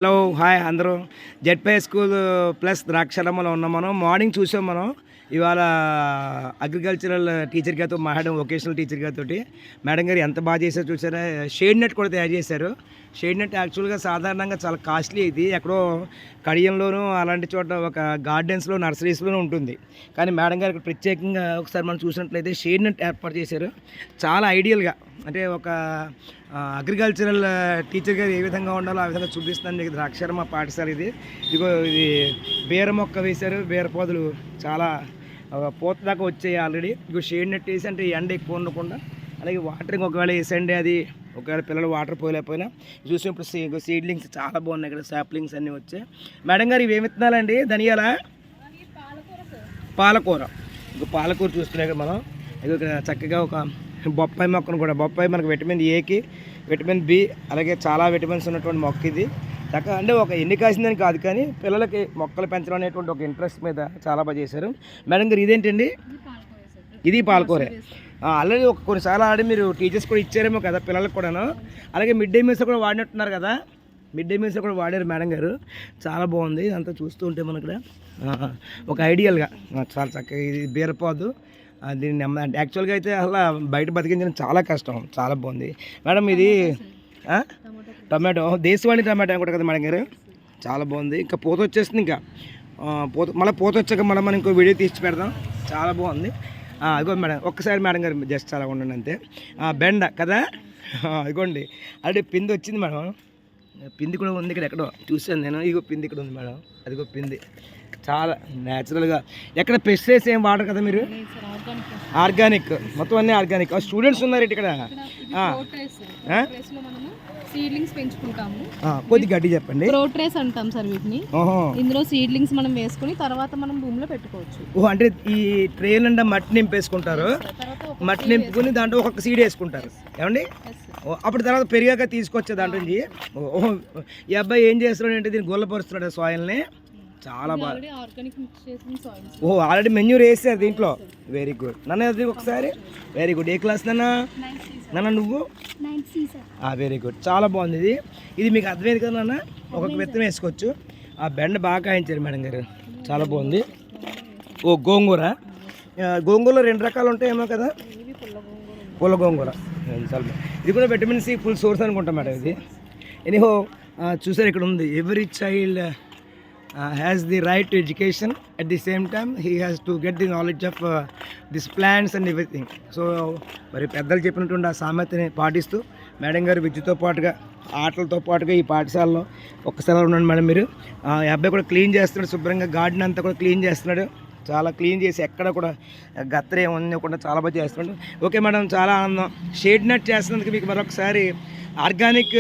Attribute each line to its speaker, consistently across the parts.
Speaker 1: Hello hi అందరూ జెడ్పై school plus ద్రాక్షారామంలో ఉన్నాం. మనం మార్నింగ్ చూసాం. మనం ఇవాళ అగ్రికల్చరల్ టీచర్ గారితో మాట్లాడడం, వొకేషనల్ టీచర్ గారితో. మేడం గారు ఎంత బాగా చేశారు చూసారా. షేడ్ నెట్ కూడా తయారు చేశారు. షేడ్ నెట్ యాక్చువల్గా సాధారణంగా చాలా కాస్ట్లీ. ఇది ఎక్కడో కడియంలోనూ అలాంటి చోట ఒక గార్డెన్స్లో నర్సరీస్లోనూ ఉంటుంది. కానీ మేడం గారు ఇక్కడ ప్రత్యేకంగా ఒకసారి మనం చూసినట్లయితే షేడ్ నెట్ ఏర్పాటు చేశారు. చాలా ఐడియల్గా, అంటే ఒక అగ్రికల్చరల్ టీచర్ గారు ఏ విధంగా ఉండాలో ఆ విధంగా చూపిస్తున్నాను మీకు. ద్రాక్షారామ పాఠశాల ఇది. ఇదిగో ఇది బీర మొక్క వేశారు. బీర పొదలు చాలా పూత దాకా వచ్చాయి ఆల్రెడీ. ఇదిగో షేడ్ నెట్ వేసి, అంటే ఎండ ఎక్కువ ఉండకుండా, అలాగే వాటరింగ్ ఒకవేళ వేసండి, అది ఒకవేళ పిల్లలు వాటర్ పోయలేకపోయినా చూసినప్పుడు సీడ్లింగ్స్ చాలా బాగున్నాయి. ఇక్కడ సాప్లింగ్స్ అన్నీ వచ్చాయి. మేడం గారు ఇవి ఏమి విత్తనాలండి? ధనియాల పాలకూర. ఇంకో పాలకూర చూస్తున్నాయి ఇక్కడ మనం. ఇక్కడ చక్కగా ఒక బొప్పాయి మొక్కను కూడా, బొప్పాయి మనకు విటమిన్ ఏకి, విటమిన్ బి, అలాగే చాలా విటమిన్స్ ఉన్నటువంటి మొక్క ఇది. చక్కగా అంటే ఒక ఎన్ని కాసిందని కాదు, కానీ పిల్లలకి మొక్కలు పెంచడం అనేటువంటి ఒక ఇంట్రెస్ట్ మీద చాలా బాగా చేశారు. మేడం గారు ఇదేంటండి? ఇది పాలకూరే. ఆల్రెడీ కొన్నిసార్లు ఆల్రెడీ మీరు టీచర్స్ కూడా ఇచ్చారేమో కదా పిల్లలకు కూడాను. అలాగే మిడ్ డే మీల్స్ కూడా వాడినట్టున్నారు కదా. మిడ్ డే మీల్స్ కూడా వాడారు మేడం గారు. చాలా బాగుంది అంతా చూస్తూ ఉంటే మనకు ఇక్కడ ఒక ఐడియల్గా చాలా చక్కగా. ఇది బీరపాదు. దీన్ని యాక్చువల్గా అయితే అలా బయట బతికించడం చాలా కష్టం. చాలా బాగుంది మేడం. ఇది టమాటో, దేశవాళీ టమాటో కూడా కదా మేడం గారు. చాలా బాగుంది. ఇంకా పూత వచ్చేస్తుంది. ఇంకా మళ్ళీ పూత వచ్చాక మనం ఇంకో వీడియో తీసి పెడదాం. చాలా బాగుంది. ఇగో మేడం, ఒక్కసారి మేడం గారు జస్ట్ చాలా ఉండండి అంతే. బెండ కదా, ఇగోండి ఆల్రెడీ పిండి వచ్చింది మేడం. పిండి కూడా ఉంది ఇక్కడ, ఎక్కడో చూసాను నేను. ఇగో పిండి ఇక్కడ ఉంది మేడం. అదిగో పిండి. చాలా న్యాచురల్గా, ఎక్కడ పెస్టిసైడ్స్ ఏం వాడరు కదా మీరు. ఆర్గానిక్, మొత్తం అన్నీ ఆర్గానిక్. స్టూడెంట్స్ ఉన్నారు ఇక్కడ.
Speaker 2: సీడ్లింగ్స్ పెంచుకుంటాము.
Speaker 1: కొద్ది గడ్డి చెప్పండి.
Speaker 2: ప్రోట్రేస్ అంటాం సార్ వీటిని. ఇందులో సీడ్లింగ్స్ మనం వేసుకుని తర్వాత మనం భూమిలో పెట్టుకోవచ్చు.
Speaker 1: అంటే ఈ ట్రే నిండా మట్టి నింపేసుకుంటారు. మట్టి నింపుకుని దాంట్లో ఒక్కొక్క సీడ్ వేసుకుంటారు ఏమండి. అప్పుడు తర్వాత పెరిగాక తీసుకొచ్చే దాంట్లో నుంచి. ఈ అబ్బాయి ఏం చేస్తున్నాడు అంటే దీన్ని గుల్లపరుస్తున్నాడు సాయిల్ని. చాలా బాగా. ఆల్రెడీ మెన్యూర్ వేసారు దీంట్లో. వెరీ గుడ్ నన్ను. అది ఒకసారి వెరీ గుడ్. ఏ క్లాస్ నాన్న నువ్వు? Very good. చాలా బాగుంది ఇది. ఇది మీకు అర్థమైంది కదా నాన్న. ఒక్కొక్క విత్తనం వేసుకోవచ్చు. ఆ బెండ బాగా కాయించారు మేడం గారు. చాలా బాగుంది. గోంగూర. గోంగూరలో 2 రకాలు ఉంటాయేమో కదా. పుల్ల గోంగూర. ఇది కూడా విటమిన్ సి ఫుల్ సోర్స్ అనుకుంటాం మేడం ఇది. ఎనీహో చూసారు ఇక్కడ ఉంది. Every child has the right to education. At the same time he has to get the knowledge of these plants and everything. So మరి పెద్దలు చెప్పినటువంటి ఆ సామెతని పాటిస్తూ మేడం గారు విద్యతో పాటుగా ఆటలతో పాటుగా ఈ పాఠశాలలో ఒక్కసారి ఉండండి మేడం మీరు. ఈ అబ్బాయి కూడా క్లీన్ చేస్తున్నాడు శుభ్రంగా. గార్డెన్ అంతా కూడా క్లీన్ చేస్తున్నాడు. చాలా క్లీన్ చేసి ఎక్కడ కూడా గత్తరే ఉండకుండా చాలా బాగా చేస్తున్నాడు. ఓకే మేడం, చాలా ఆనందం. షేడ్ నెట్ చేస్తున్నందుకు మీకు మరొకసారి organic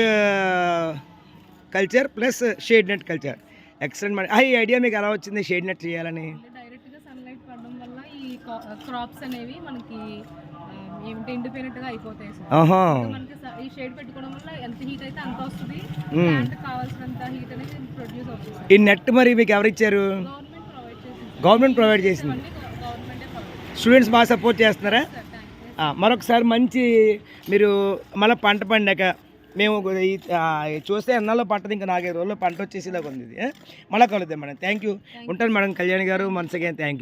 Speaker 1: culture plus shade net culture excellent madam. ఈ ఐడియా మీకు ఎలా వచ్చింది షేడ్ నెట్ చేయాలని?
Speaker 2: డైరెక్ట్గా సన్లైట్ పడడం వల్ల ఈ క్రాప్స్ అనేవి మనకి ఎండిపోయినట్టుగా అయిపోతాయి సార్. మనకి ఈ షేడ్ పెట్టుకోవడం వల్ల ఎంత హీట్ అయితే అంత వస్తుంది. కావాల్సినంత హీట్ అనేది ప్రొడ్యూస్ అవుతుంది.
Speaker 1: ఈ నెట్ మరి మీకు ఎవరు ఇచ్చారు? గవర్నమెంట్ ప్రొవైడ్ చేసింది. స్టూడెంట్స్ బాగా సపోర్ట్ చేస్తున్నారా? మరొకసారి మంచి మీరు మళ్ళీ పంట పండాక మేము చూస్తే ఎన్నాళ్ళు పట్టదు, ఇంకా 4-5 రోజుల్లో పంట వచ్చేసేలాగా ఉంది ఇది. మళ్ళీ కలుద్దాం మేడం. Thank you. ఉంటాను మేడం. కళ్యాణి గారు, వన్స్ అగైన్ థ్యాంక్ యూ.